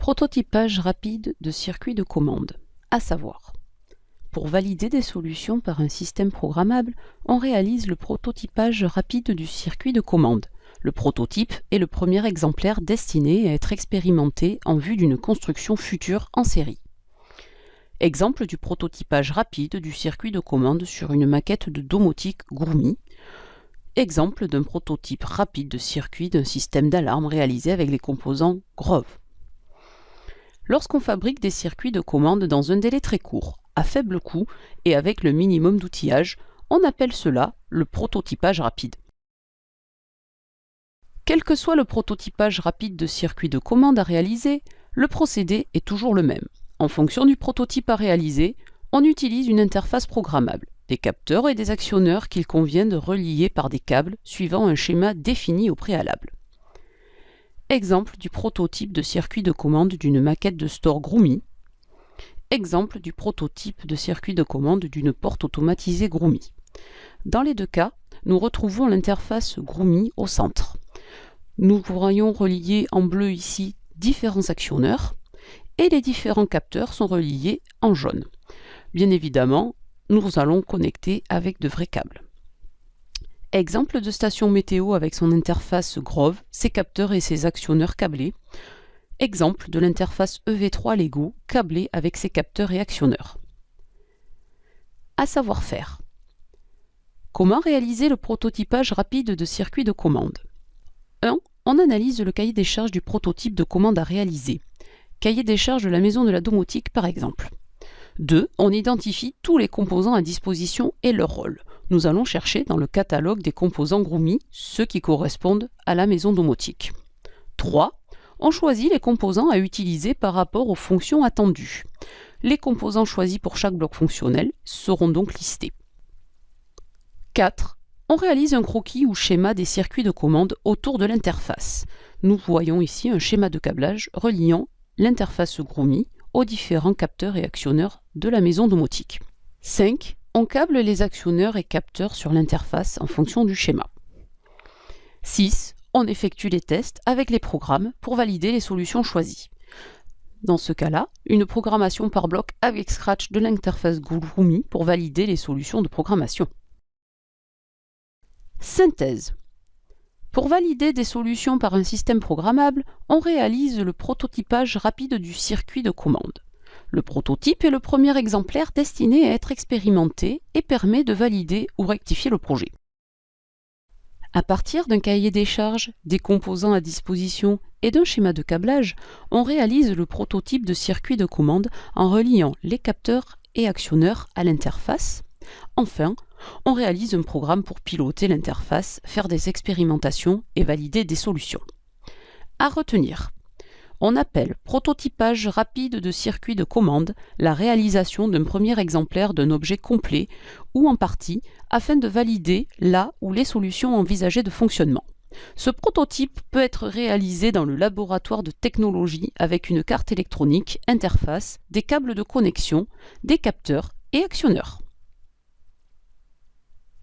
Prototypage rapide de circuits de commande, à savoir, pour valider des solutions par un système programmable, on réalise le prototypage rapide du circuit de commande. Le prototype est le premier exemplaire destiné à être expérimenté en vue d'une construction future en série. Exemple du prototypage rapide du circuit de commande sur une maquette de domotique Groomy. Exemple d'un prototype rapide de circuit d'un système d'alarme réalisé avec les composants Grove. Lorsqu'on fabrique des circuits de commande dans un délai très court, à faible coût et avec le minimum d'outillage, on appelle cela le prototypage rapide. Quel que soit le prototypage rapide de circuit de commande à réaliser, le procédé est toujours le même. En fonction du prototype à réaliser, on utilise une interface programmable, des capteurs et des actionneurs qu'il convient de relier par des câbles suivant un schéma défini au préalable. Exemple du prototype de circuit de commande d'une maquette de store Groomy. Exemple du prototype de circuit de commande d'une porte automatisée Groomy. Dans les deux cas, nous retrouvons l'interface Groomy au centre. Nous voyons reliés en bleu ici différents actionneurs et les différents capteurs sont reliés en jaune. Bien évidemment, nous allons connecter avec de vrais câbles. Exemple de station météo avec son interface Grove, ses capteurs et ses actionneurs câblés. Exemple de l'interface EV3 Lego câblée avec ses capteurs et actionneurs. À savoir faire. Comment réaliser le prototypage rapide de circuit de commande? 1. On analyse le cahier des charges du prototype de commande à réaliser. Cahier des charges de la maison de la domotique par exemple. 2. On identifie tous les composants à disposition et leur rôle. Nous allons chercher dans le catalogue des composants Groomy ceux qui correspondent à la maison domotique. 3. On choisit les composants à utiliser par rapport aux fonctions attendues. Les composants choisis pour chaque bloc fonctionnel seront donc listés. 4. On réalise un croquis ou schéma des circuits de commande autour de l'interface. Nous voyons ici un schéma de câblage reliant l'interface Groomy aux différents capteurs et actionneurs de la maison domotique. 5. On câble les actionneurs et capteurs sur l'interface en fonction du schéma. 6. On effectue les tests avec les programmes pour valider les solutions choisies. Dans ce cas-là, une programmation par bloc avec Scratch de l'interface Groomy pour valider les solutions de programmation. Synthèse. Pour valider des solutions par un système programmable, on réalise le prototypage rapide du circuit de commande. Le prototype est le premier exemplaire destiné à être expérimenté et permet de valider ou rectifier le projet. À partir d'un cahier des charges, des composants à disposition et d'un schéma de câblage, on réalise le prototype de circuit de commande en reliant les capteurs et actionneurs à l'interface. Enfin, on réalise un programme pour piloter l'interface, faire des expérimentations et valider des solutions. À retenir, on appelle prototypage rapide de circuit de commande la réalisation d'un premier exemplaire d'un objet complet ou en partie afin de valider la ou les solutions envisagées de fonctionnement. Ce prototype peut être réalisé dans le laboratoire de technologie avec une carte électronique, interface, des câbles de connexion, des capteurs et actionneurs.